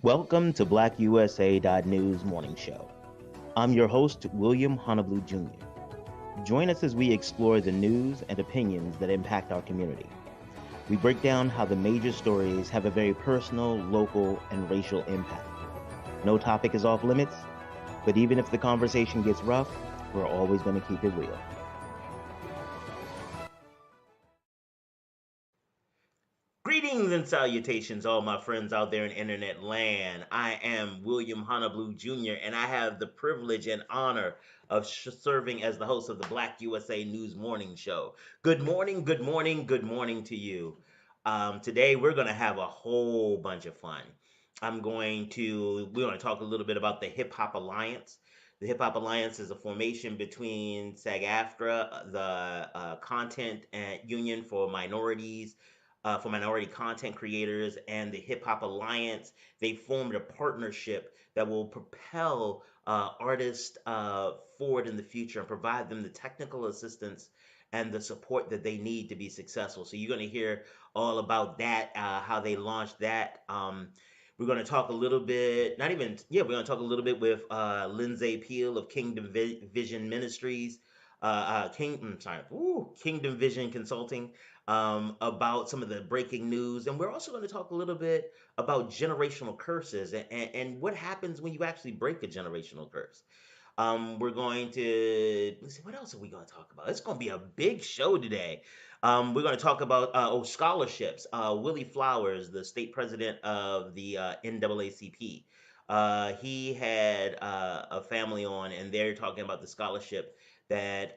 Welcome to BlackUSA.news morning show. I'm your host, William Honolulu Jr. Join us as we explore the news and opinions that impact our community. We break down how the major stories have a very personal, local, and racial impact. No topic is off limits, but even if the conversation gets rough, we're always going to keep it real. Greetings and salutations, all my friends out there in internet land. I am William Honolulu Jr., and I have the privilege and honor of serving as the host of the Black USA News Morning Show. Good morning, good morning, good morning to you. Today, we're going to have a whole bunch of fun. We're going to talk a little bit about the Hip Hop Alliance. The Hip Hop Alliance is a formation between SAG-AFTRA, the content union for minorities, for minority content creators, and the Hip Hop Alliance. They formed a partnership that will propel artists forward in the future and provide them the technical assistance and the support that they need to be successful. So you're going to hear all about that, how they launched that. We're going to talk a little bit, we're going to talk a little bit with Lindsay Peel of Kingdom Vision Ministries, Kingdom Vision Consulting, about some of the breaking news. And we're also going to talk a little bit about generational curses and what happens when you actually break a generational curse. We're going to, let's see, what else are we going to talk about? It's going to be a big show today. We're going to talk about scholarships. Willie Flowers, the state president of the NAACP, he had a family on, and they're talking about the scholarship that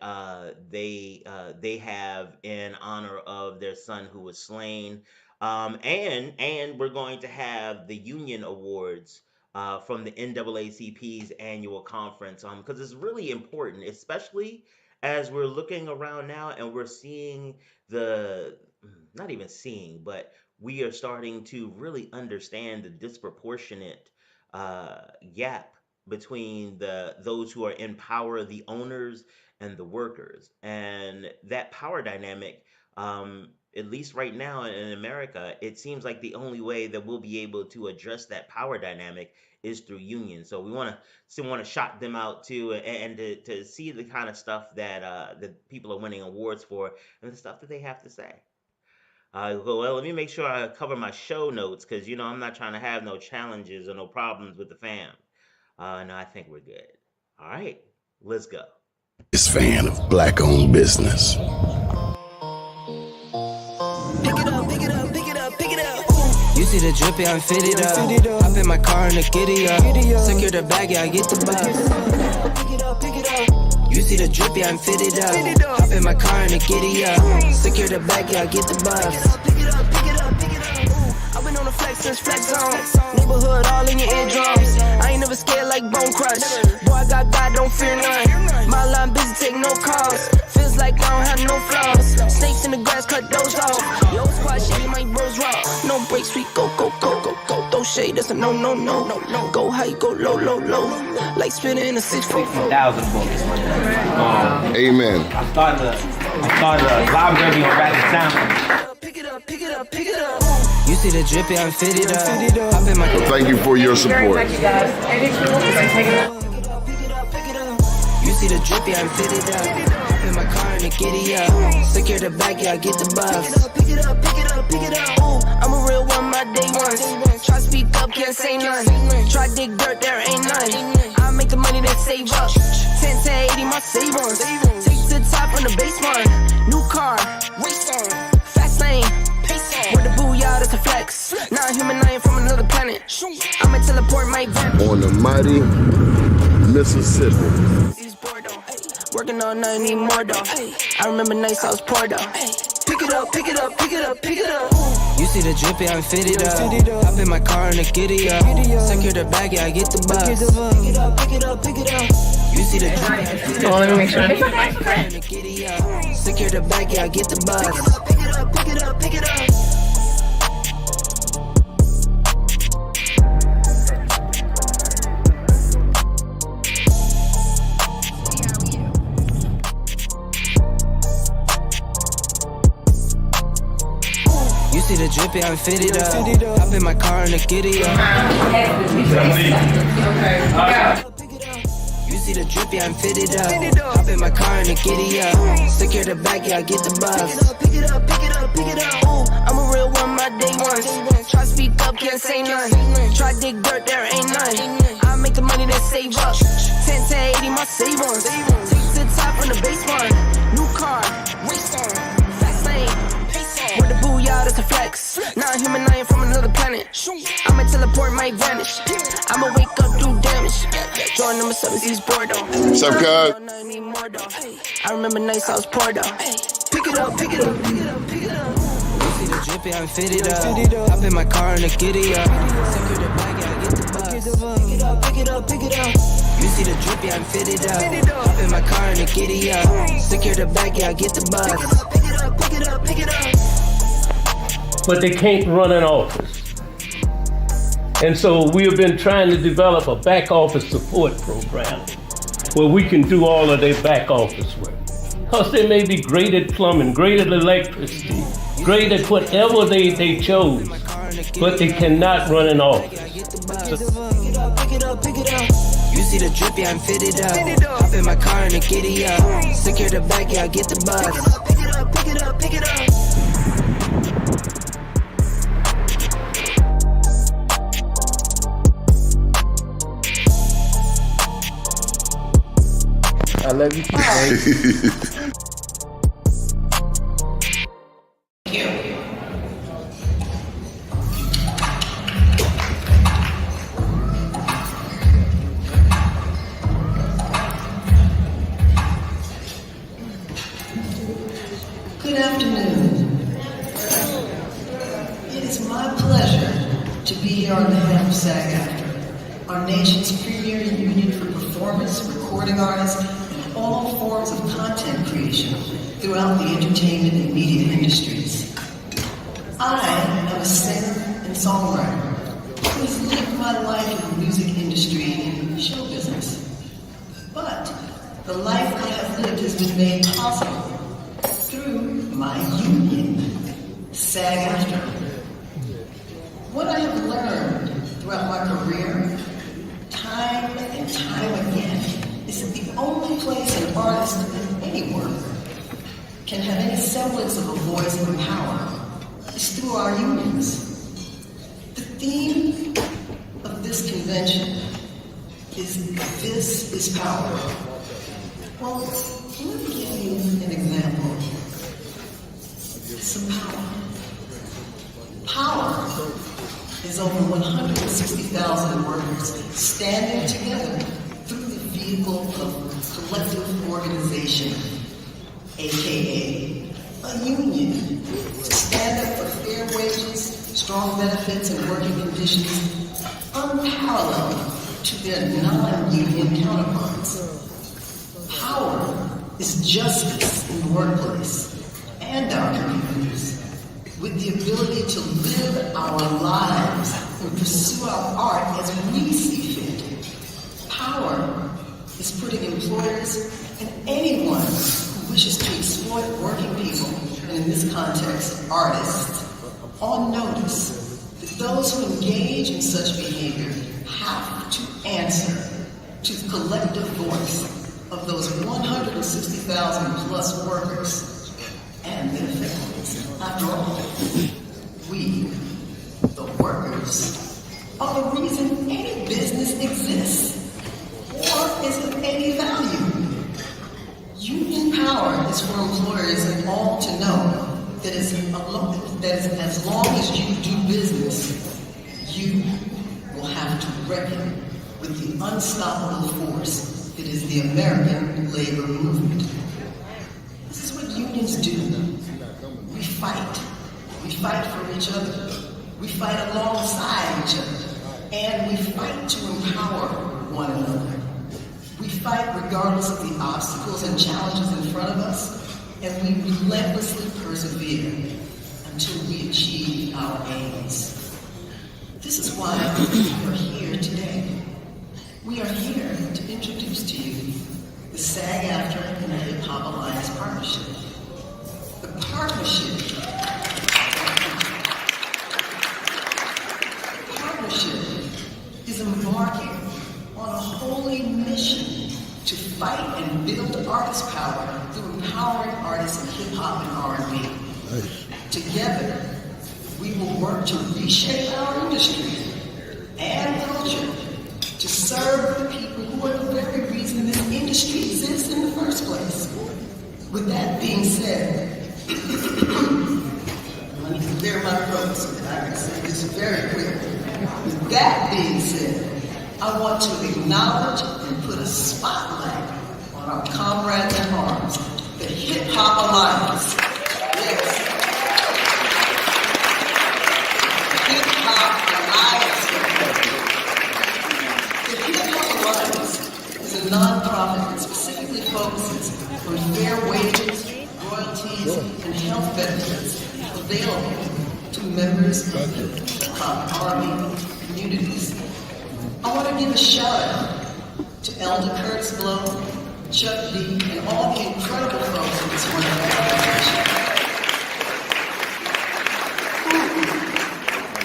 they have in honor of their son who was slain. And we're going to have the union awards from the NAACP's annual conference, because it's really important, especially as we're looking around now and we're seeing not even seeing, but we are starting to really understand the disproportionate gap between those who are in power, the owners, and the workers. And that power dynamic, at least right now in America, it seems like the only way that we'll be able to address that power dynamic is through unions. So we want to shout them out too, and to see the kind of stuff that people are winning awards for and the stuff that they have to say. Well, let me make sure I cover my show notes, because I'm not trying to have no challenges or no problems with the fam. No, I think we're good. All right, let's go. This fan of black-owned business. Pick it up, pick it up, pick it up, pick it up. You see the drippy, I'm fitted up. Hop in my car and the giddy up. Secure the bag, yeah, I get the bus. Pick it up, pick it up. You see the drippy, I'm fitted up. Hop in my car and the giddy up. Secure the bag, yeah, I get the bus. Pick it up, pick it up, pick it up. I've been on the flex since flex zone. Neighborhood all in your eardrums. I ain't never scared like Bone Crush. Boy, I got God, don't fear none. My line busy, take no calls. Feels like I don't have no flaws. Snakes in the grass, cut those off. Yo, squad shady, my bros raw. No breaks, we go, go, go, go, go. Throw shade, that's a no, no, no, no, no. Go high, go low, low, low. Like spinning in a 6'4". 1,000 books. Amen. I started a library on Rapid Sound. Pick it up, pick it up, pick it up. You see the drippy, I'm fitted up. Hop in my Thank you for your support. You see the drippy, I'm fitted up. Hop in my car and the giddy up. Secure the bag, yeah, I get the bus. Pick it up, pick it up, pick it up. Ooh, I'm a real one, my day ones. Try speak up, can't say none. Try dig dirt, there ain't none. I make the money that save up. 10 to 80, my savings. Take to the top on the base one. New car, race on. Fast lane, pace on. With the booyah, that's a flex. Not human, I ain't from another planet. I'ma teleport my van. On the mighty Mississippi. Working all night, need more though. I remember nights I was poor though. Pick it up, pick it up, pick it up, pick it up. You see the drippy, I'm fitted up. Hop in my car and the giddy up. Secure the bag, yeah, I get the bus. Pick it up, pick it up, pick it up. You see the drippy, I'm fitted up. Let me make sure. Secure the bag, yeah, I get the bus. Pick it up, pick it up, pick it up. You see the drippy, I'm fitted up. Hop in my car and I get it up. You see the drippy, I'm fitted up. Hop in my car and I get it up. Secure the back, yeah, I get the bus. Pick it up, pick it up, pick it up. Ooh, I'm a real one, my day ones. Try speak up, can't say none. Try dig dirt, there ain't none. I make the money that save up. 10 to 80, my save ones. Take to the top on the base one. New car, race on. Fast lane, pace on. With the booyah, that's a flex. Not human, I ain't from another planet. I'ma teleport, might vanish. I'ma wake up, do damage. Drawing number 7, he's bored though. What's up, cuz? I remember nights I was poor though. Pick it up, pick it up, pick it up, pick it up. You see the drippy, I'm fitted up. Hop in my car and I get it up. Secure the bag, yeah, I get the bus. Pick it up, pick it up, pick it up. You see the drippy, I'm fitted up. Hop in my car and I get it up. Secure the bag, yeah, I get the bus. Pick it up, pick it up, pick it up. But they can't run an office. And so we have been trying to develop a back office support program where we can do all of their back office work. Because they may be great at plumbing, great at electricity, great at whatever they chose, but they cannot run an office. You see the drippy, I'm fitted up. Hop in my car and I get it up. Secure the bag, yeah, I get the bus. Pick it up, pick it up, pick it up. I love you too, baby. Good afternoon. It is my pleasure to be here on behalf of SAG-AFTRA, our nation's premier union for performance, recording artists, and all forms of content creation throughout the entertainment and media industries. I am a singer and songwriter who has lived my life in the music industry and show business. But the life I have lived has been made possible through my union, SAG-AFTRA. What I have learned throughout my career, time and time again, is that the only place an artist and any work can have any semblance of a voice and power is through our unions. The theme of this convention is "This is Power." Well, let me give you an example. Some power. Power is over 160,000 workers standing together through the vehicle of collective organization, aka a union, to stand up for fair wages, strong benefits, and working conditions unparalleled to their non-union counterparts. Power is justice in the workplace and our communities, with the ability to live our lives and pursue our art as we see fit. Power is putting employers and anyone who wishes to exploit working people, and in this context, artists, on notice that those who engage in such behavior have to answer to the collective voice of those 160,000 plus workers and their families. After all, we, the workers, are the reason any business exists or is of any value. Union power is for employers and all to know that as long as you do business, you will have to reckon with the unstoppable force that is the American labor movement. This is what unions do. We fight. We fight for each other. We fight alongside each other. And we fight to empower one another. We fight regardless of the obstacles and challenges in front of us, and we relentlessly persevere until we achieve our aims. This is why we are here today. We are here to introduce to you the SAG-AFTRA and the Hip Hop Alliance Partnership. The partnership is embarking on a holy mission to fight and build artist power through empowering artists in hip-hop and R&B. Together, we will work to reshape our industry and culture to serve the people who are the very reason this industry exists in the first place. With that being said, I need to clear my throat so that I can say this very clearly. With that being said, I want to acknowledge and put a spotlight on our comrades in arms, the Hip Hop Alliance. Yes. Hip Hop Alliance. The Hip Hop Alliance is a nonprofit that specifically focuses on fair wages, royalties, and health benefits available to members of the hip-hop R&B communities. I want to give a shout out to Elder Curtis Blow, Chuck D, and all the incredible folks in this wonderful organization.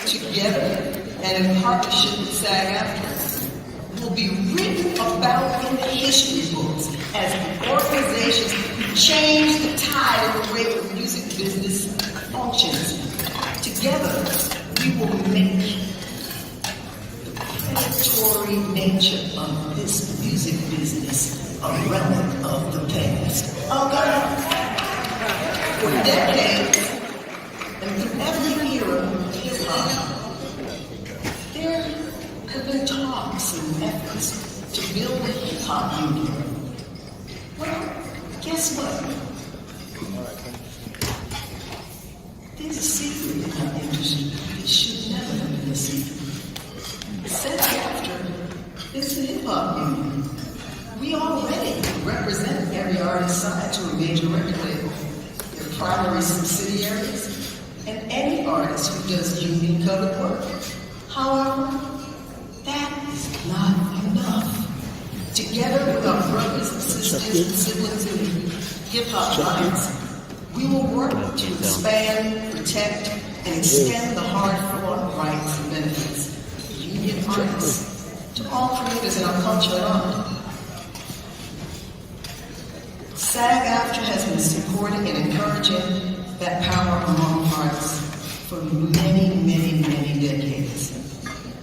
Together and in partnership with SAG-AFTRA, will be written about in the history books as organizations change the tide of the way the music business functions. Together, we will make the predatory nature of this music business a relic of the past. Oh God! For decades, and through every era of hip-hop, there have been talks and efforts to build a hip-hop union. Well, guess what? There's a secret in our industry. It should never have been a secret. SAG-AFTRA is a hip-hop union. We already represent every artist signed to a major record label, their primary subsidiaries, and any artist who does union covered work. However, that is not enough. Together with our brothers and sisters and siblings in the hip-hop alliance, we will work to expand, protect, and extend the hard-fought rights and benefits of union artists to all creators in our culture and art. SAG-AFTRA has been supporting and encouraging that power among artists for many, many, many decades.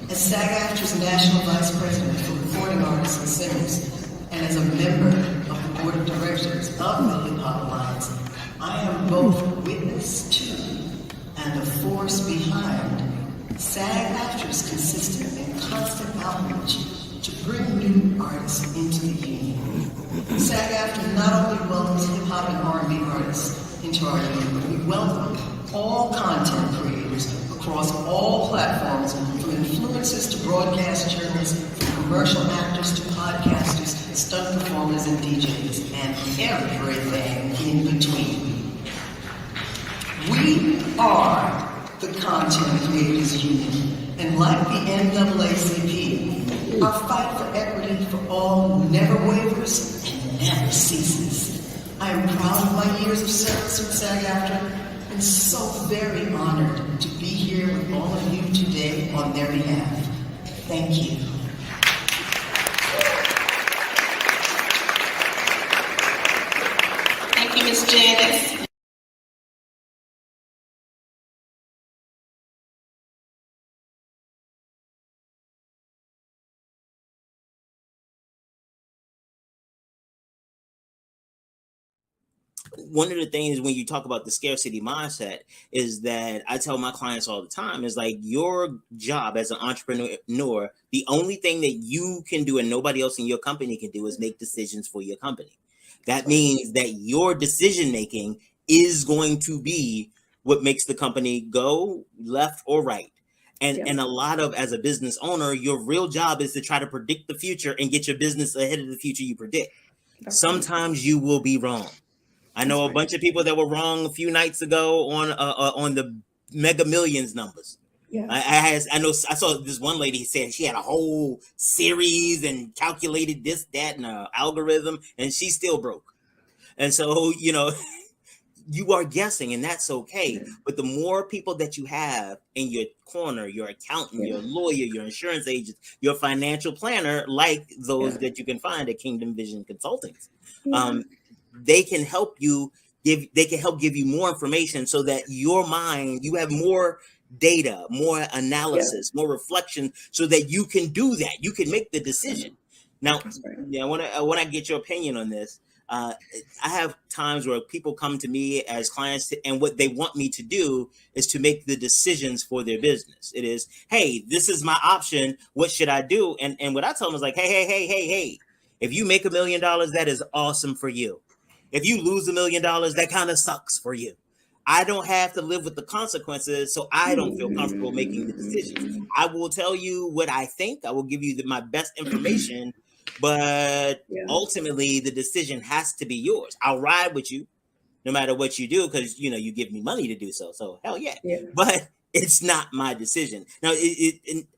As SAG-AFTRA's National Vice President for Recording Artists and Singers, and as a member of the Board of Directors of the Hip Hop Alliance, I am both witness to and the force behind SAG-AFTRA's consistent and constant outreach to bring new artists into the union. SAG-AFTRA not only welcomes hip-hop and R&B artists into our union, but we welcome all content creators across all platforms, from influencers to broadcast journalists, from commercial actors to podcasters, stunt performers and DJs, and everything in between. We are the Content Creators Union, and like the NAACP, our fight for equity for all never wavers and never ceases. I am proud of my years of service with SAG-AFTRA and so very honored to be here with all of you today on their behalf. Thank you. Thank you, Ms. Janice. One of the things when you talk about the scarcity mindset is that I tell my clients all the time is like your job as an entrepreneur, the only thing that you can do and nobody else in your company can do is make decisions for your company. That means that your decision making is going to be what makes the company go left or right. And a lot of, as a business owner, your real job is to try to predict the future and get your business ahead of the future you predict. Sometimes you will be wrong. I know a bunch of people that were wrong a few nights ago on the Mega Millions numbers. Yeah. I saw this one lady said she had a whole series and calculated this, that, and an algorithm, and she's still broke. And so, you are guessing, and that's okay. But the more people that you have in your corner, your accountant, your lawyer, your insurance agent, your financial planner, like those that you can find at Kingdom Vision Consultants, they can help you give you more information so that your mind, you have more data, more analysis, more reflection, so that you can do that. You can make the decision. Now, I want to get your opinion on this. I have times where people come to me as clients, and what they want me to do is to make the decisions for their business. It is, hey, this is my option. What should I do? And what I tell them is like, hey. If you make $1 million, that is awesome for you. If you lose $1 million, that kind of sucks for you. I don't have to live with the consequences, so I don't feel comfortable making the decisions. I will tell you what I think. I will give you my best information, but ultimately the decision has to be yours. I'll ride with you no matter what you do, because you give me money to do so. So hell yeah. But it's not my decision. Now,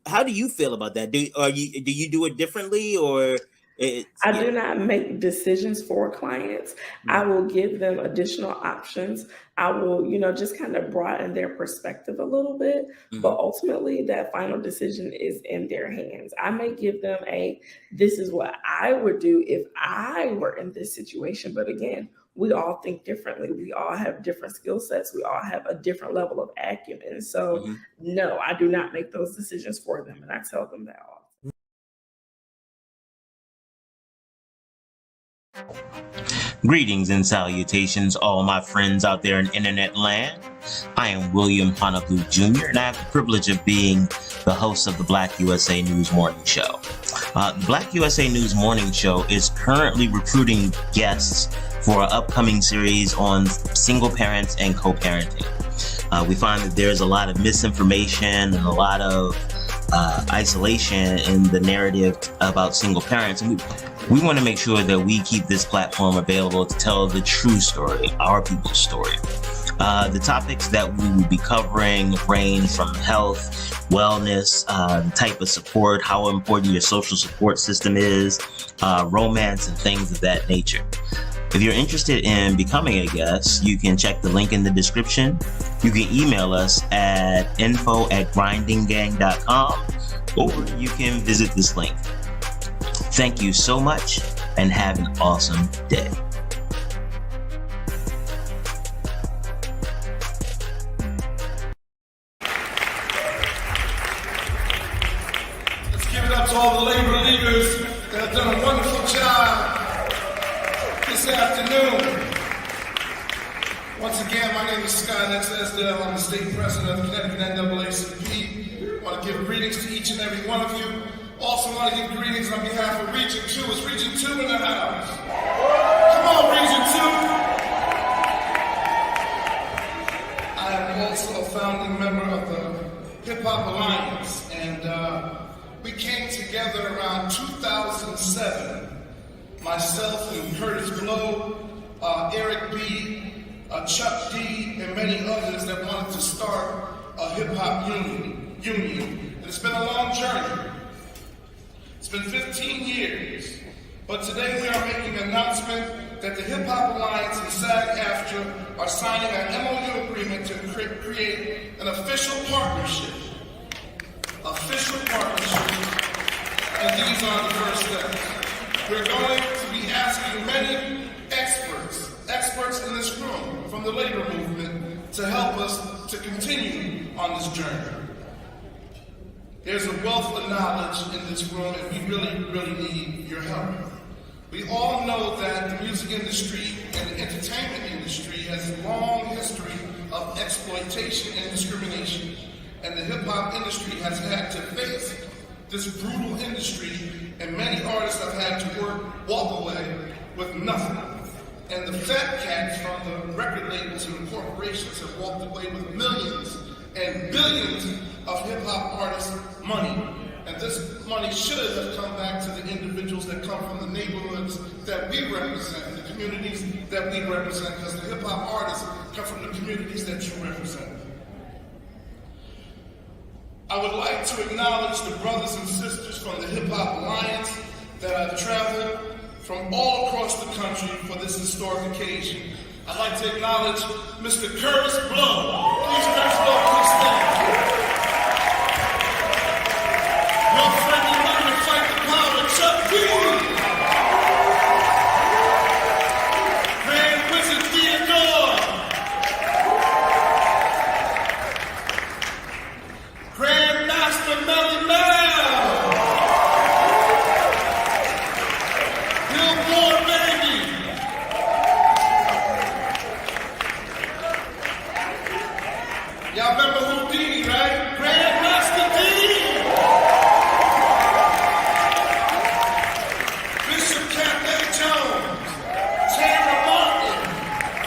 how do you feel about that? Do you do it differently, or? I do not make decisions for clients. I will give them additional options. I will, just kind of broaden their perspective a little bit, but ultimately that final decision is in their hands. I may give them this is what I would do if I were in this situation. But again, we all think differently. We all have different skill sets. We all have a different level of acumen. So no, I do not make those decisions for them. And I tell them that all. Greetings and salutations, all my friends out there in internet land. I am William Honolulu Jr., and I have the privilege of being the host of the Black USA News Morning Show. The Black USA News Morning Show is currently recruiting guests for an upcoming series on single parents and co-parenting. We find that there's a lot of misinformation and a lot of isolation in the narrative about single parents, and we want to make sure that we keep this platform available to tell the true story, our people's story. The topics that we will be covering range from health, wellness, the type of support, how important your social support system is, romance, and things of that nature. If you're interested in becoming a guest, you can check the link in the description. You can email us at info@grindinggang.com, or you can visit this link. Thank you so much, and have an awesome day. Let's give it up to all the labor leaders that have done a wonderful job this afternoon. Once again, my name is Scott Esdale. I'm the state president of Connecticut NAACP. I want to give greetings to each and every one of you. Also want to give greetings on behalf of Region 2. Is Region 2 in the house? Come on, Region 2. I am also a founding member of the Hip Hop Alliance, and we came together around 2007. Myself and Curtis Blow, Eric B., Chuck D., and many others that wanted to start a hip-hop union. And it's been a long journey. It's been 15 years, but today we are making an announcement that the Hip Hop Alliance and SAG-AFTRA are signing an MOU agreement to create an official partnership. And these are the first steps. We're going to be asking many experts in this room from the labor movement to help us to continue on this journey. There's a wealth of knowledge in this room, and we really, really need your help. We all know that the music industry and the entertainment industry has a long history of exploitation and discrimination, and the hip-hop industry has had to face this brutal industry, and many artists have had to walk away with nothing. And the fat cats from the record labels and corporations have walked away with millions and billions of hip-hop artists' money. And this money should have come back to the individuals that come from the neighborhoods that we represent, the communities that we represent, because the hip-hop artists come from the communities that you represent. I would like to acknowledge the brothers and sisters from the Hip Hop Alliance that have traveled from all across the country for this historic occasion. I I'd like to acknowledge Mr. Curtis Blow. Please, Curtis Blow, please stand. Your friendly man to fight the power, Chuck D. Grand Wizard Theodore. Grand Master Melly Mel. Billboard Baby. Y'all remember Houdini, right? Grand Master D. Bishop Cafe Jones, Tara Martin,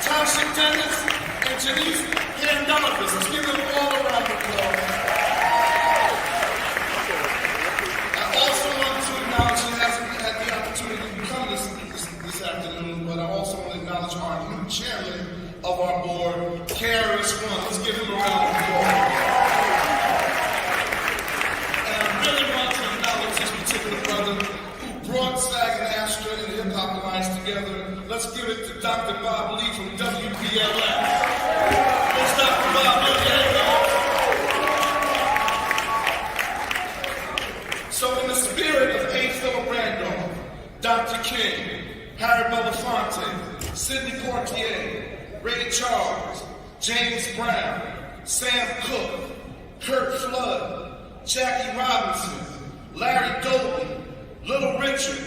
Tasha Dennis, and Janice Pandolphus. Let's give them all a round of applause. I also want to acknowledge, he hasn't had the opportunity to come this afternoon, but I also want to acknowledge our new chairman of our board, KRS-One. Let's give him a round of applause. And I really want to acknowledge this particular brother who brought SAG and ASTRA and the Hip Hop Alliance together. Let's give it to Dr. Bob Lee from WPLS. Where's Dr. Bob Lee? There he goes. So in the spirit of A. Philip Randolph, Dr. King, Harry Belafonte, Sidney Poitier, Ray Charles, James Brown, Sam Cooke, Kurt Flood, Jackie Robinson, Larry Dolan, Little Richard,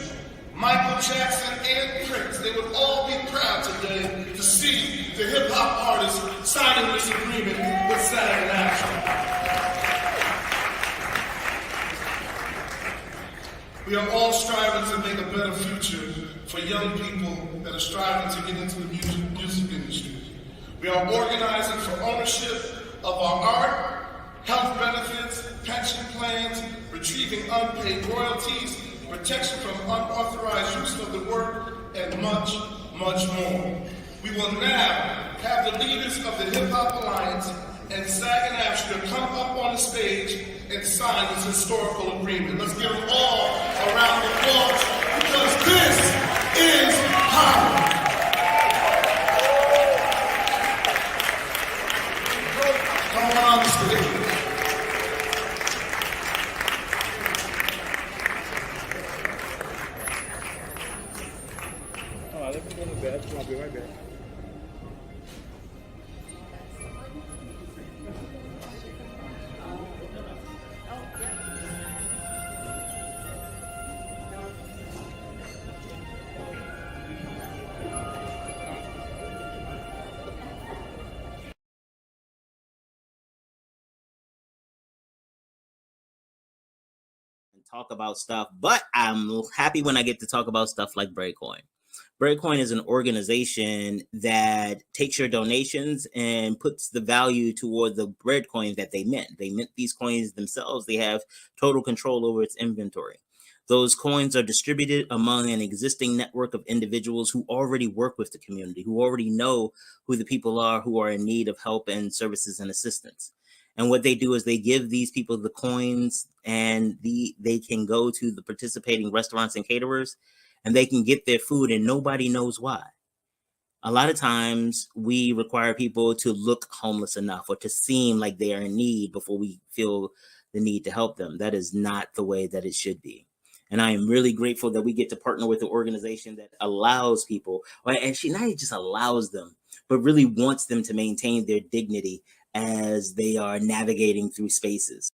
Michael Jackson, and Prince. They would all be proud today to see the hip-hop artists signing this agreement with SAG and ASTRA. We are all striving to make a better future for young people that are striving to get into the music industry. We are organizing for ownership of our art, health benefits, pension plans, retrieving unpaid royalties, protection from unauthorized use of the work, and much, much more. We will now have the leaders of the Hip Hop Alliance and SAG and ASTRA come up on the stage and sign this historical agreement. Let's give them all a round of applause because this is power. Come on the stage. I'll be right back. Talk about stuff, but I'm happy when I get to talk about stuff like Breakcoin. Breakcoin is an organization that takes your donations and puts the value toward the bread coins that they mint. They mint these coins themselves. They have total control over its inventory. Those coins are distributed among an existing network of individuals who already work with the community, who already know who the people are who are in need of help and services and assistance. And what they do is they give these people the coins and they can go to the participating restaurants and caterers and they can get their food and nobody knows why. A lot of times we require people to look homeless enough or to seem like they are in need before we feel the need to help them. That is not the way that it should be. And I am really grateful that we get to partner with an organization that allows people, and she not just allows them, but really wants them to maintain their dignity as they are navigating through spaces.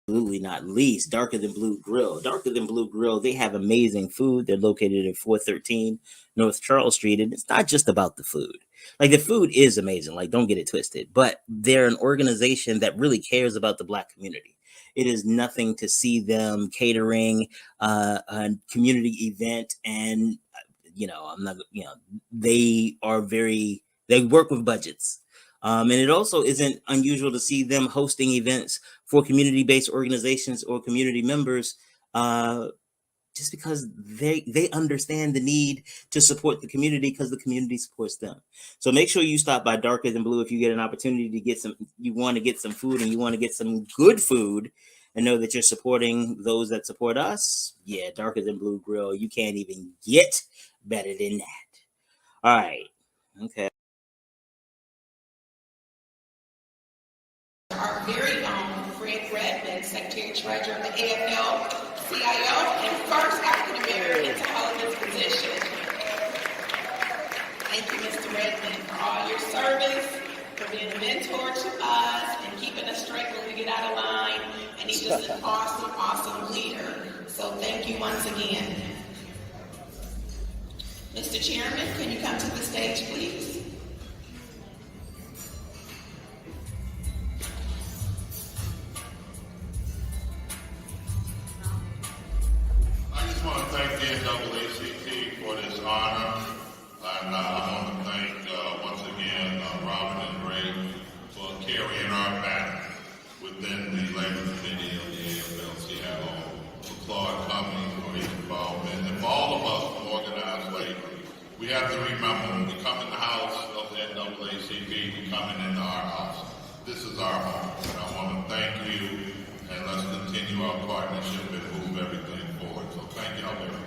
Absolutely not least, Darker Than Blue Grill. Darker Than Blue Grill, they have amazing food. They're located at 413 North Charles Street, and it's not just about the food. Like, the food is amazing, like, don't get it twisted, but they're an organization that really cares about the Black community. It is nothing to see them catering a community event and I'm not, they work with budgets. And it also isn't unusual to see them hosting events for community-based organizations or community members just because they understand the need to support the community because the community supports them. So make sure you stop by Darker Than Blue if you get an opportunity to you want to get some food and you want to get some good food and know that you're supporting those that support us. Yeah, Darker Than Blue Grill. You can't even get better than that. All right. Okay. Our very own Fred Redmond, Secretary Treasurer of the AFL, CIO, and first African American to hold this position. Thank you, Mr. Redmond, for all your service, for being a mentor to us and keeping us straight when we get out of line. And he's just an awesome, awesome leader. So thank you once again. Mr. Chairman, can you come to the stage, please? I just want to thank the NAACP for this honor, and I want to thank once again Robin and Ray for carrying our back within the Labor Committee of the AFL-CIO, for Claude Cummings for his involvement, and for all of us who organize labor. We have to remember when we come in the house of the NAACP, we coming into our house. This is our home, and I want to thank you, and let's continue our partnership and move everything forward. So thank y'all very much.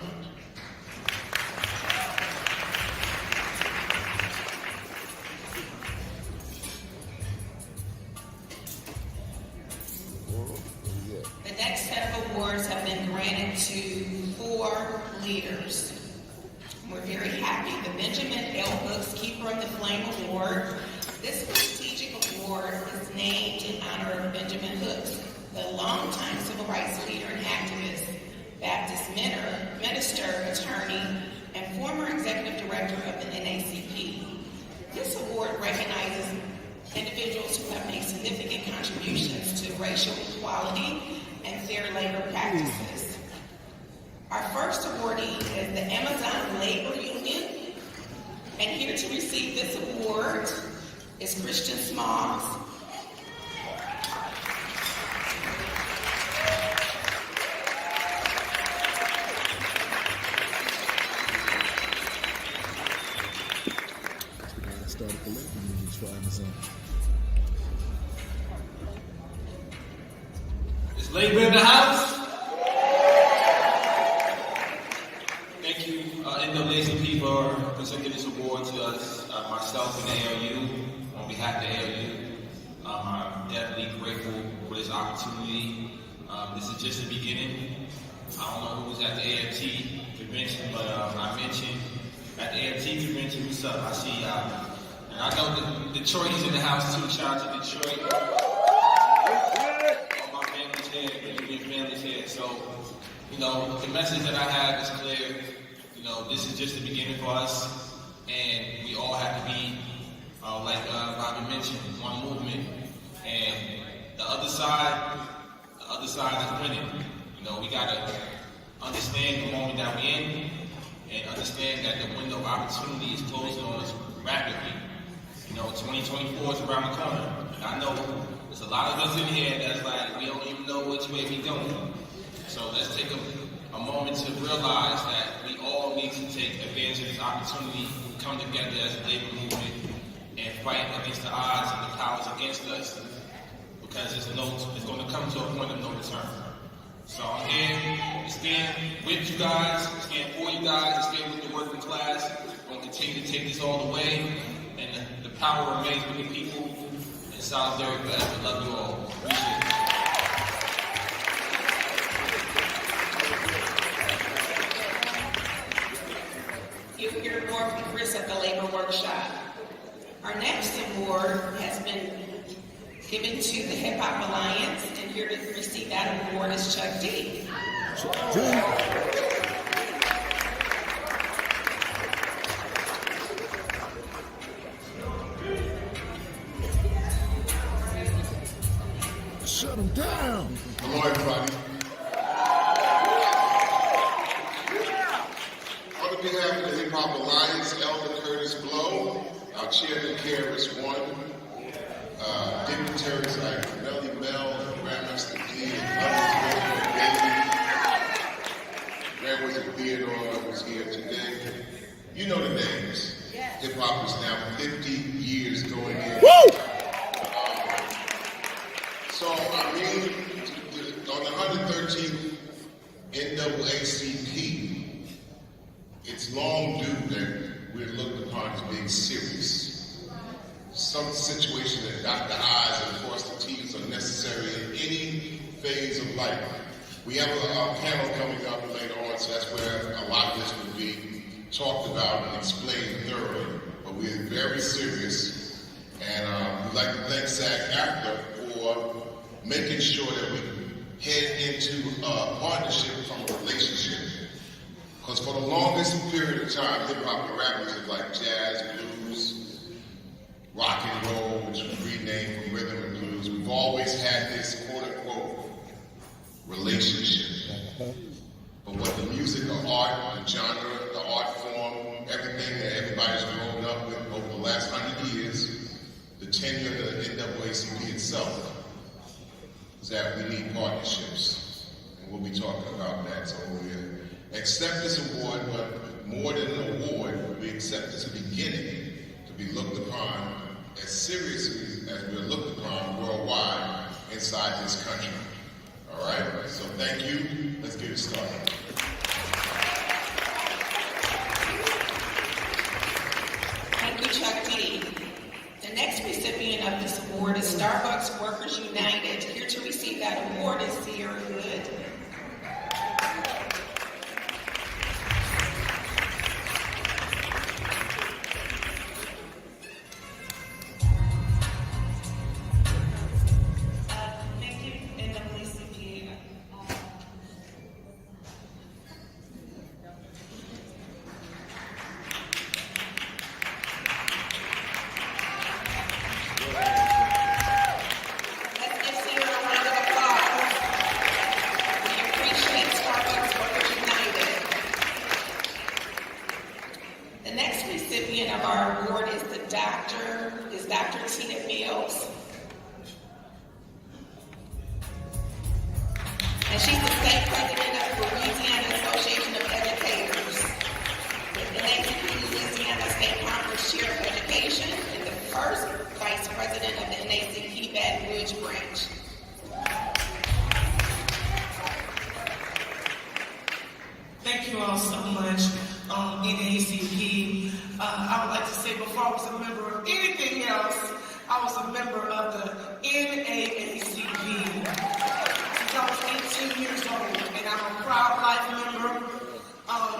The next set of awards have been granted to 4 leaders. We're very happy. The Benjamin L. Hooks Keeper of the Flame Award. This prestigious award is named in honor of Benjamin Hooks, the longtime civil rights leader and activist, Baptist minister, attorney, and former executive director of the NAACP. This award recognizes individuals who have made significant contributions to racial equality and fair labor practices. Our first awardee is the Amazon Labor Union, and here to receive this award is Christian Smalls. Is labor in the house? Thank you, NAACP, for presenting this award to us, myself and ALU, on behalf of ALU. I'm definitely grateful for this opportunity. This is just the beginning. I don't know who was at the AFT convention, but I mentioned at the AFT convention, what's up? I see y'all. And I know that Detroit is in the house too. Shout out to Detroit. All my family's here, your family's here. So, you know, the message that I have is clear. You know, this is just the beginning for us, and we all have to be, like Robin mentioned, one movement. And the other side is winning. You know, we gotta understand the moment that we're in, and understand that the window of opportunity is closing on us rapidly. You know, 2024 is around the corner. And I know there's a lot of us in here that's like, we don't even know which way we're going. So let's take a moment to realize that we all need to take advantage of this opportunity, come together as a labor movement, and fight against the odds and the powers against us. Because it's going to come to a point of no return. So I'm here to stand with you guys, stand for you guys, stand with the working class. We're going to continue to take this all the way. And the power remains with the people. And solidarity forever. Love you all. Appreciate it. You'll hear more from Chris at the Labor Workshop. Our next award has been given to the Hip Hop Alliance, and here to receive that award is Chuck D. Shut him down. Hello, everybody. On behalf of the Hip Hop Alliance, Elder Curtis Blow, our chairman, KRS-One, dignitaries like Melly Mel, Grandmaster D, and others, Grandmaster Theodore was here today. You know the names. Hip Hop is now 50 years going in. Woo! So, I mean, on the 113th NAACP, it it's long due that we're looked upon as being serious. Some situations that dot the I's and cross the T's are necessary in any phase of life. We have a panel coming up later on, so that's where a lot of this will be talked about and explained thoroughly. But we're very serious, and we'd like to thank SAG-AFTRA for making sure that we head into a partnership from a relationship. Because for the longest period of time, hip-hop and rap music like jazz, blues, rock and roll, which was renamed from rhythm and blues, we've always had this quote-unquote relationship. But what the music, the art, the genre, the art form, everything that everybody's grown up with over the last 100 years, the tenure of the NAACP itself, is that we need partnerships. And we'll be talking about that. So we accept this award, but more than an award, we accept this beginning to be looked upon as seriously as we're looked upon worldwide inside this country. All right? So thank you. Let's get it started. Thank you, Chuck D. The next recipient of this award is Starbucks Workers United. Here to receive that award is Sierra Good. Thank you, NAACP. Let's give Sierra a round of applause. We appreciate Starbucks Workers United. The next recipient of our award is Dr. Tina Mills. And she's the state president of the Louisiana Association of Educators, the NAACP Louisiana State Conference Chair of Education, and the first vice president of the NAACP Baton Rouge branch. Thank you all so much, NAACP. I would like to say before I was a member of anything else, I was a member of the NAACP. Since I was 18 years old, and I'm a proud life member.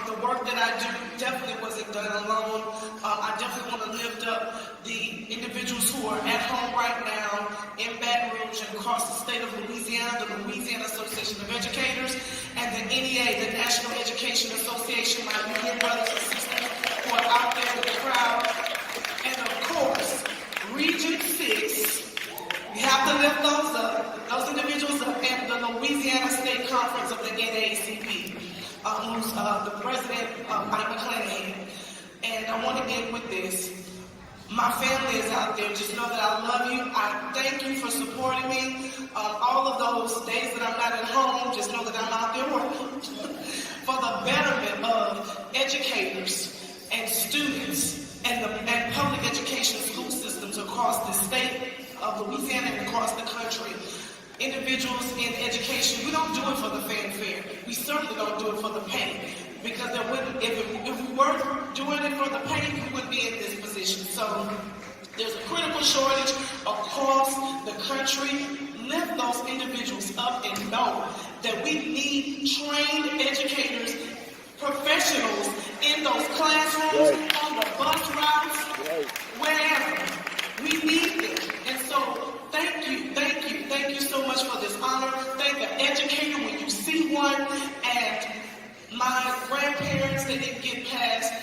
The work that I do definitely wasn't done alone. I definitely want to lift up the individuals who are at home right now in Baton Rouge and across the state of Louisiana, the Louisiana Association of Educators, and the NEA, the National Education Association, my union brothers and sisters who are out there in the crowd. And of course, Region 6, we have to lift those individuals up, and the Louisiana State Conference of the NAACP, who's the president, Mike McClanahan. And I want to end with this. My family is out there. Just know that I love you. I thank you for supporting me. All of those days that I'm not at home, just know that I'm out there working for the betterment of educators and students and public education school systems across the state of Louisiana and across the country. Individuals in education, we don't do it for the fanfare. We certainly don't do it for the pay. Because there wouldn't, if we were doing it for the pay, we wouldn't be in this position. So there's a critical shortage across the country. Lift those individuals up and know that we need trained educators, professionals in those classrooms, on the bus routes, wherever. We need them. And so thank you so much for this honor. Thank the educator when you see one. And my grandparents, they didn't get past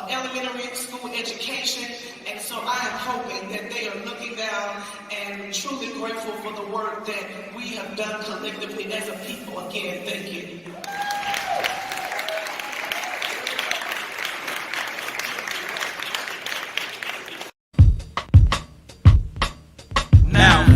elementary school education, and so I am hoping that they are looking down and truly grateful for the work that we have done collectively as a people. Again, thank you.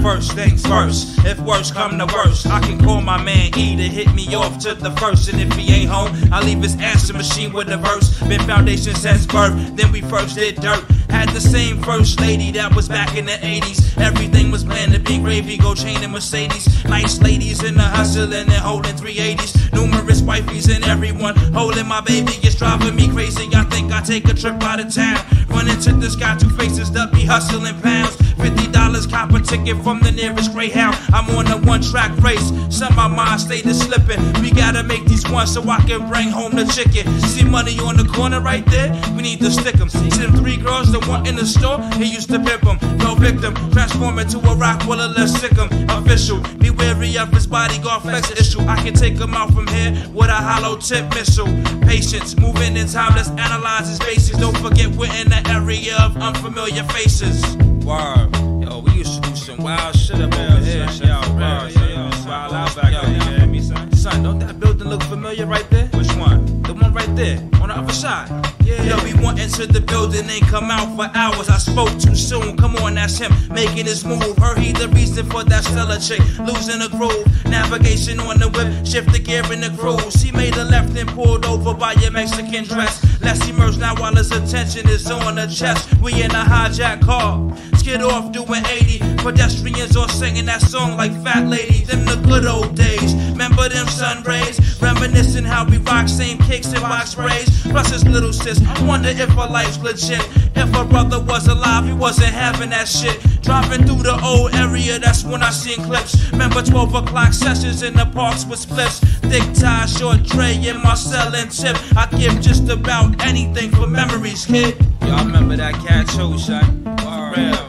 First things first, if worst come to worst, I can call my man E to hit me off to the first. And if he ain't home, I leave his answer machine with a verse. Been foundation since birth, then we first did dirt. Had the same first lady that was back in the 80s. Everything was planned to be gravy, gold chain and Mercedes. Nice ladies in the hustle and they're holding 380s. Numerous wifeys and everyone holding my baby. It's driving me crazy. I think I take a trip out of town. Run into this guy, two faces that be hustling pounds. $50 cop a ticket from the nearest Greyhound. I'm on a one-track race. Some my mind stay to slipping. We gotta make these ones so I can bring home the chicken. See money on the corner right there? We need to stick 'em. See them three girls, the one in the store, he used to pimp 'em. No victim, transform into a rock willer, let's sick 'em. Official, be wary of his bodyguard flex issue. I can take him out from here with a hollow tip missile. Patience, moving in time, let's analyze his basics. Don't forget we're in the area of unfamiliar faces. Word. Yo, we used to do some wild shit up over here. Yo, wild out back there. Son, don't that building look familiar right there? Which one? The one right there, on the other side. Yeah. Yo, we went into the building, ain't come out for hours. I spoke too soon. Come on, that's him making his move. Heard he the reason for that stellar chick losing the groove. Navigation on the whip, shift the gear in the cruise. He made a left and pulled over by your Mexican dress. Let's emerge now while his attention is on the chest. We in a hijack car, skid off doing 80. Pedestrians all singing that song like Fat Lady. Them the good old days. Remember them sun rays? Reminiscing how we rock same kicks and box sprays. Plus his little sis. I wonder if her life's legit. If her brother was alive, he wasn't having that shit. Driving through the old area, that's when I seen clips. Remember 12 o'clock sessions in the parks with splits. Thick tie, short tray, and Marcel and Tip. I give just about anything for memories, kid. Y'all remember that cat show, son? For real.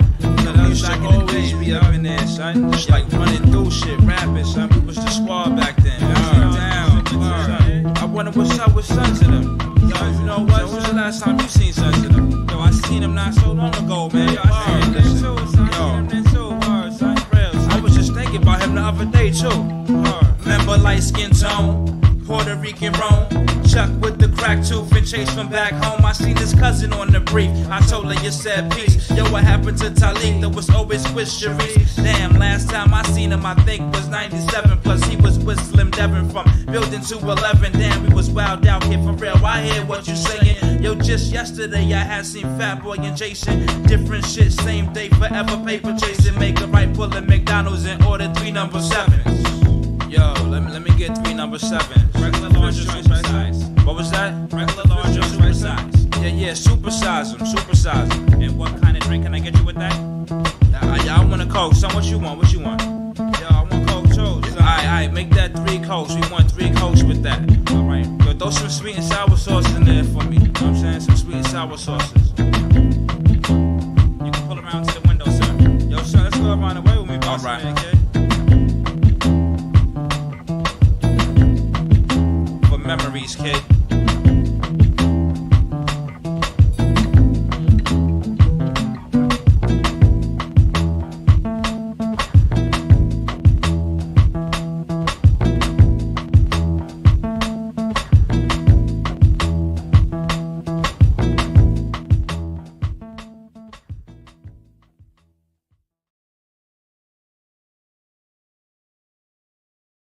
I used to always be up in there, son. Just like running through shit, rapping, son. We was the squad back then. Down, son. I wonder what's up with Sons of them. Yo, you know what? When was the last time you seen Sons of them? Yo, I seen them not so long ago, man. Yo, I seen them too, son. I was just thinking about him the other day, too. Remember light skin tone, Puerto Rican Rome. Chuck with the crack tooth and Chase from back home. I seen his cousin on the brief. I told her you said peace. Yo, what happened to Talik? There was always with Sharice. Damn, last time I seen him I think was 97. Plus he was with Slim Devin from building 211. Damn, we was wild out here for real. I hear what you saying. Yo, just yesterday I had seen Fat Boy and Jason. Different shit, same day, forever paper chasing. Make a right pull at McDonald's and order 3 number 7s. Yo, let me get 3 number 7s. Regular, large, or super size. What was that? Regular, large, or super size. Yeah, supersize them, supersize them. And what kind of drink can I get you with that? I want a Coke. Son, what you want? What you want? Yo, I want Coke too. Alright, make that 3 Cokes. We want 3 Cokes with that. Alright. Yo, throw some sweet and sour sauce in there for me. You know what I'm saying? Some sweet and sour sauces. You can pull around to the window, sir. Yo, son, let's go around the way with me, boss. Alright. Man, kid. For memories, kid.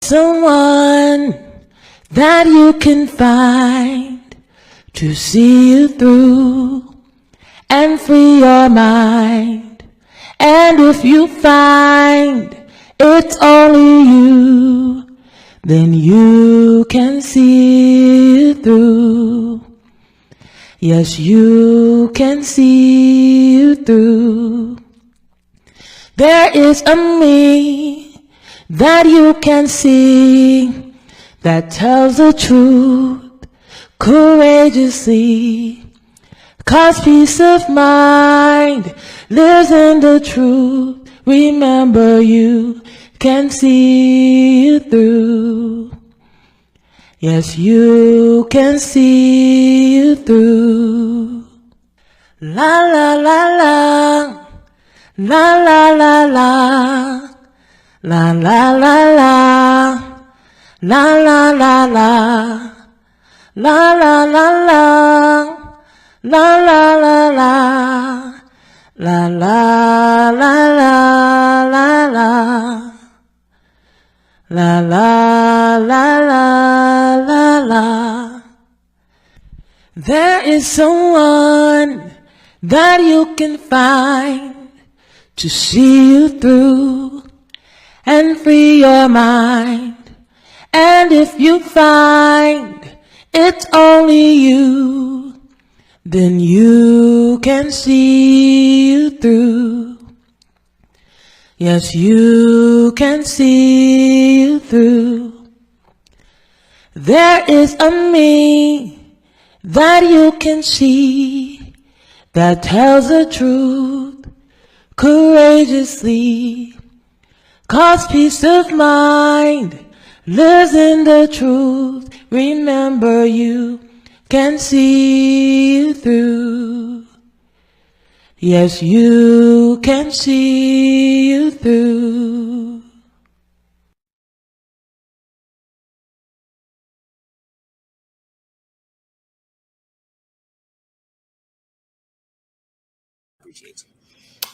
Someone that you can find to see you through and free your mind. And if you find it's only you, then you can see it through. Yes, you can see you through. There is a me that you can see, that tells the truth courageously. 'Cause peace of mind lives in the truth. Remember, you can see it through. Yes, you can see it through. La la la la, la la la la. La la la la, la la la la, la la la la, la la la la, la la la la la la, la la la la la. There is someone that you can find to see you through and free your mind. And if you find it's only you, then you can see you through. Yes, you can see you through. There is a me that you can see that tells the truth courageously. 'Cause peace of mind lives in the truth. Remember, you can see you through. Yes, you can see you through. Appreciate you.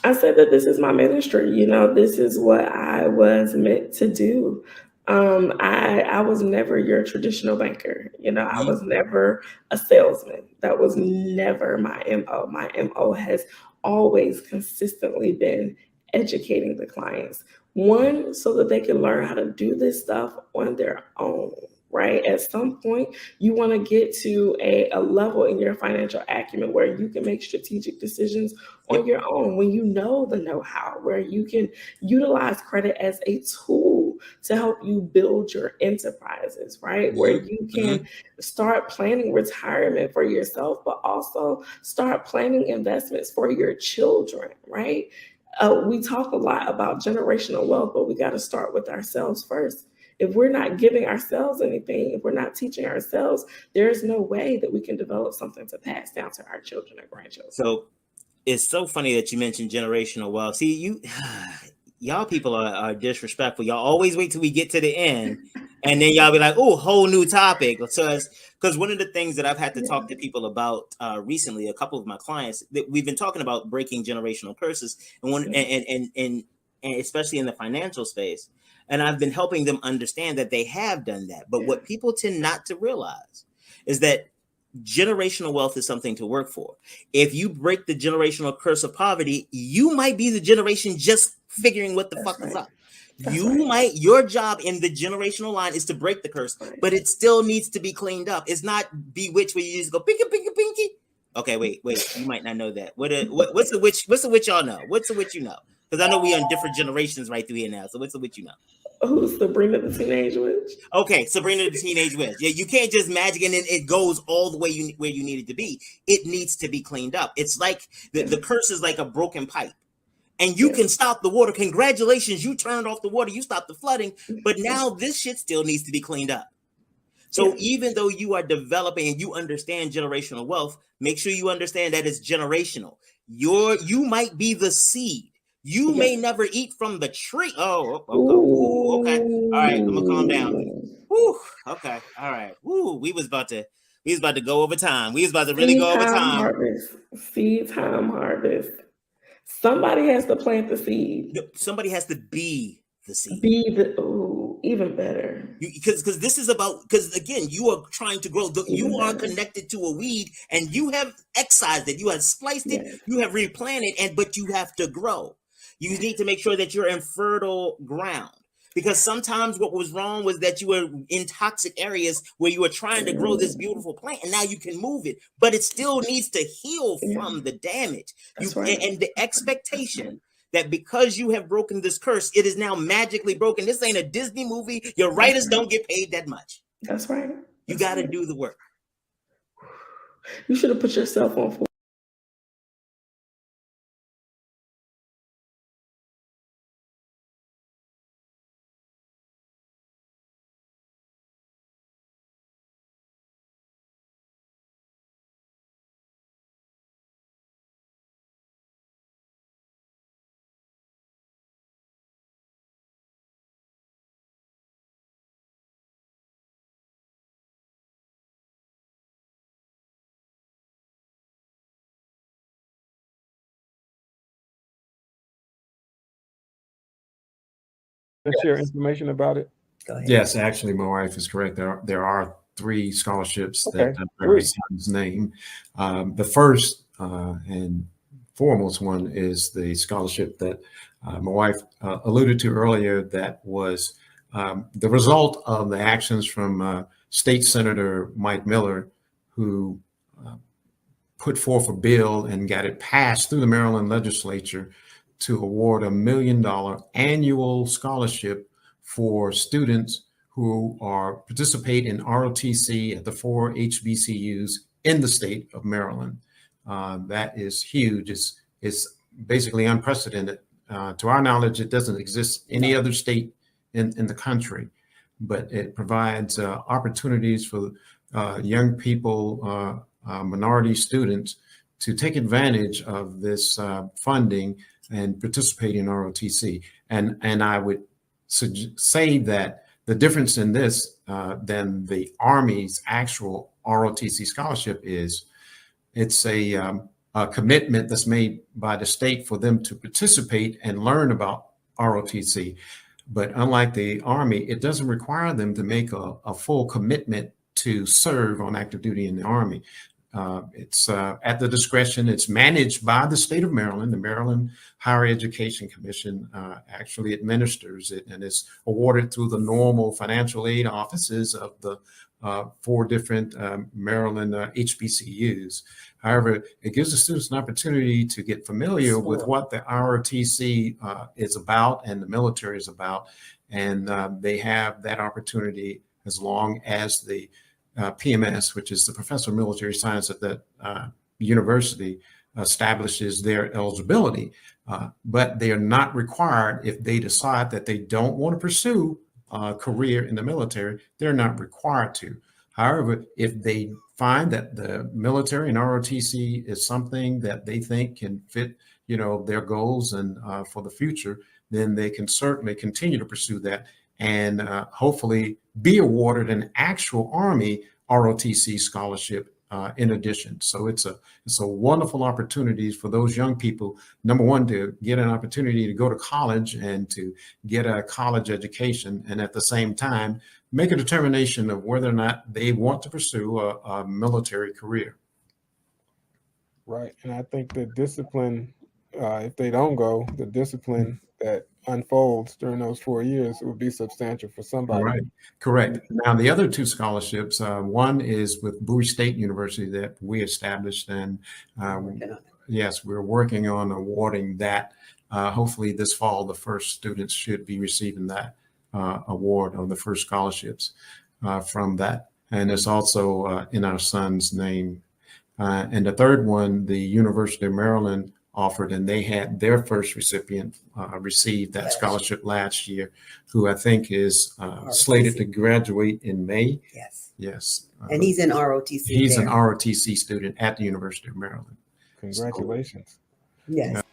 I said that this is my ministry. You know, this is what I was meant to do. I was never your traditional banker. You know, I was never a salesman. That was never my MO. My MO has always consistently been educating the clients. One, so that they can learn how to do this stuff on their own, right? At some point, you want to get to a level in your financial acumen where you can make strategic decisions on your own, when you know the know-how, where you can utilize credit as a tool to help you build your enterprises, right? Where you can start planning retirement for yourself, but also start planning investments for your children, right? We talk a lot about generational wealth, but we got to start with ourselves first. If we're not giving ourselves anything, if we're not teaching ourselves, there's no way that we can develop something to pass down to our children or grandchildren. So it's so funny that you mentioned generational wealth. See, y'all people are disrespectful. Y'all always wait till we get to the end, and then y'all be like, "Oh, whole new topic." So, because one of the things that I've had to talk to people about recently, a couple of my clients, that we've been talking about breaking generational curses, and and especially in the financial space, and I've been helping them understand that they have done that. But what people tend not to realize is that generational wealth is something to work for. If you break the generational curse of poverty, you might be the generation just figuring what the fuck is up. Your job in the generational line is to break the curse, but it still needs to be cleaned up. It's not bewitched where you just go pinky, pinky, pinky. Okay, wait. You might not know that. What's the witch? What's the witch y'all know? What's the witch you know? Because I know we are in different generations right through here now. So what's the witch you know? Who's Sabrina the Teenage Witch? Okay, Sabrina the Teenage Witch. Yeah, you can't just magic and then it goes all the way where you need it to be. It needs to be cleaned up. It's like the curse is like a broken pipe. And you can stop the water. Congratulations, you turned off the water. You stopped the flooding. But now this shit still needs to be cleaned up. So even though you are developing and you understand generational wealth, make sure you understand that it's generational. You might be the seed. You may never eat from the tree. Oh, okay. All right, I'm gonna calm down. Woo, okay, all right. Woo, we was about to go over time. We was about to really go over time. Seed time harvest. Somebody has to plant the seed. Somebody has to be the seed. Even better. Because this is about, because again, you are trying to grow. You are connected to a weed, and you have excised it. You have spliced it. You have replanted, but you have to grow. You need to make sure that you're in fertile ground. Because sometimes what was wrong was that you were in toxic areas where you were trying to grow this beautiful plant, and now you can move it, but it still needs to heal from the damage. And the expectation that because you have broken this curse, it is now magically broken. This ain't a Disney movie. Your writers don't get paid that much. That's right. You got to do the work. You should have put yourself on for. Share information about it? Yes, actually, my wife is correct. There are 3 scholarships that bear her son's name. The first, and foremost one is the scholarship that my wife alluded to earlier, that was the result of the actions from State Senator Mike Miller, who put forth a bill and got it passed through the Maryland legislature to award $1 million annual scholarship for students who participate in ROTC at the 4 HBCUs in the state of Maryland. That is huge. It's basically unprecedented. To our knowledge, it doesn't exist any other state in the country, but it provides opportunities for young people, minority students, to take advantage of this funding and participate in ROTC. And I would say that the difference in this than the Army's actual ROTC scholarship is it's a commitment that's made by the state for them to participate and learn about ROTC. But unlike the Army, it doesn't require them to make a full commitment to serve on active duty in the Army. It's at the discretion. It's managed by the state of Maryland. The Maryland Higher Education Commission actually administers it, and it's awarded through the normal financial aid offices of the 4 different Maryland HBCUs. However, it gives the students an opportunity to get familiar with what the ROTC is about and the military is about, and they have that opportunity as long as the PMS, which is the Professor of Military Science at that university, establishes their eligibility. But they are not required, if they decide that they don't want to pursue a career in the military, they're not required to. However, if they find that the military and ROTC is something that they think can fit, their goals and for the future, then they can certainly continue to pursue that and hopefully be awarded an actual Army ROTC scholarship in addition. So it's a wonderful opportunity for those young people, number one, to get an opportunity to go to college and to get a college education, and at the same time, make a determination of whether or not they want to pursue a military career. Right. And I think the discipline, if they don't go, the discipline that unfolds during those 4 years would be substantial for somebody. Right. Correct. Now, the other 2 scholarships, one is with Bowie State University that we established, and yes, we're working on awarding that. Hopefully this fall, the first students should be receiving that award, or the first scholarships from that. And it's also in our son's name. And the third one, the University of Maryland offered, and they had their first recipient receive that scholarship last year, who I think is slated to graduate in May. Yes. Yes. And he's in ROTC. He's an ROTC student at the University of Maryland. Congratulations. So, yes.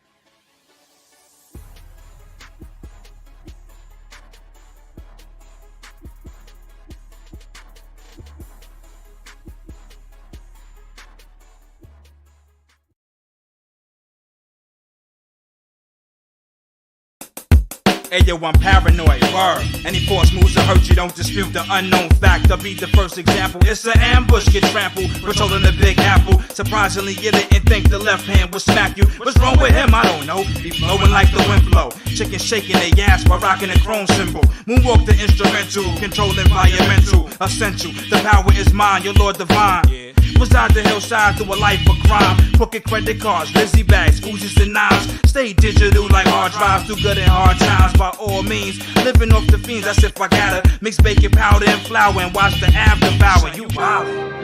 Hey yo, I'm paranoid, word. Any force moves to hurt you, don't dispute the unknown fact. I'll be the first example. It's an ambush, get trampled. Patrolling the Big Apple. Surprisingly, you didn't think the left hand would smack you. What's wrong with him? I don't know. Be flowing like the wind blow. Chicken shaking their ass while rocking a chrome symbol. Moonwalk the instrumental, control environmental. Essential, the power is mine, your Lord divine. Was out the hillside through a life of crime. Crooked credit cards, Lizzie bags, Uzis and knives. Stay digital like hard drives, through good and hard times. By all means, living off the fiends. That's if I gotta mix baking powder and flour and watch the ab devour. You wildin'.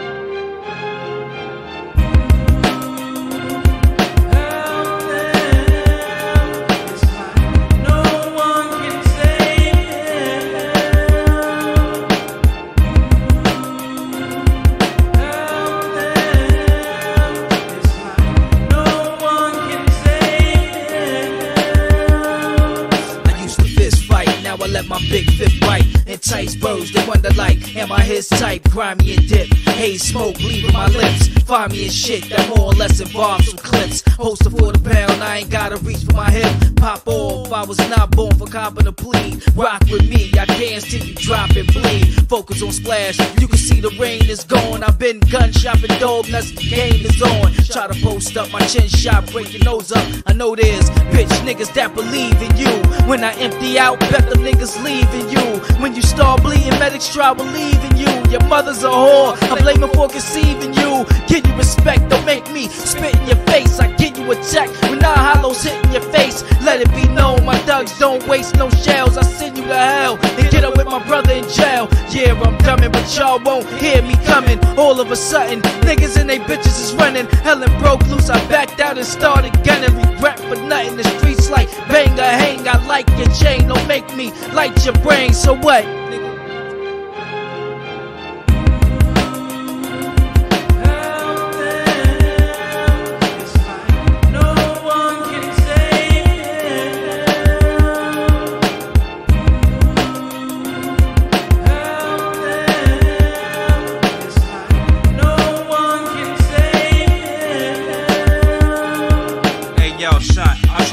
I let my big fifth bite, entice birds, they wonder like, am I his type? Grimy and dip, haze smoke leaving my lips. Find me in shit that more or less involves some clips. Holster for the pound, I ain't gotta reach for my hip. Pop off, I was not born for copping a plea. Rock with me, I dance till you drop and bleed. focus on splash. You can see the rain is gone. I've been gun shopping, dog nuts, the game is on. Try to post up my chin shot, break your nose up. I know there's bitch niggas that believe in you. When I empty out, bet them niggas leaving you. When you start bleeding, medics try believe in you. Your mother's a whore, I blame her for conceiving you. Give you respect, don't make me spit in your face. I give you a check when nine hollows hitting your face. Let it be known, my thugs don't waste no shells. I send you to hell and get up with my brother in jail. Yeah, I'm coming, but y'all won't hear me coming. All of a sudden, niggas and they bitches is running. Hell and broke loose, I backed out and started gunning. Regret for nothing, the streets like bang or hang. I like your chain, don't make me light your brain. So what?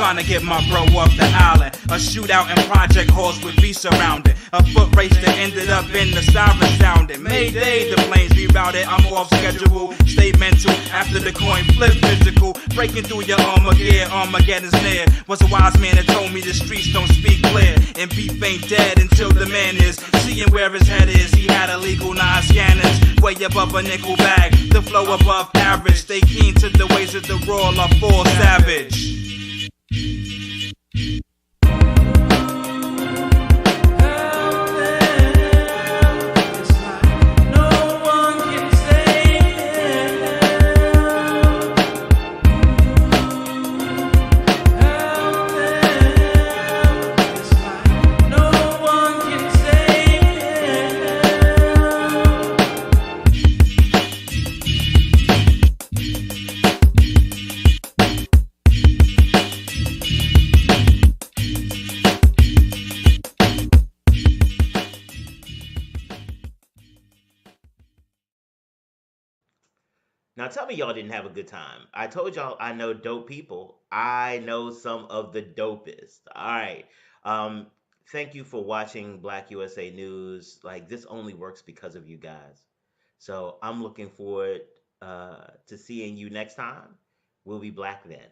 Trying to get my bro off the island. A shootout in project halls with be surrounded. A foot race that ended up in the siren sounding. Mayday, the planes rerouted. I'm off schedule. Stay mental after the coin flip physical. Breaking through your armor gear, Armageddon's near. Was a wise man that told me the streets don't speak clear. And beef ain't dead until the man is. Seeing where his head is, he had illegal 9 scanners. Way above a nickel bag, the flow above average. Stay keen to the ways of the raw, I fall savage. Now tell me y'all didn't have a good time. I told y'all I know dope people. I know some of the dopest. All right. Um, Thank you for watching Black USA News. Like this only works because of you guys. So I'm looking forward to seeing you next time. We'll be black then.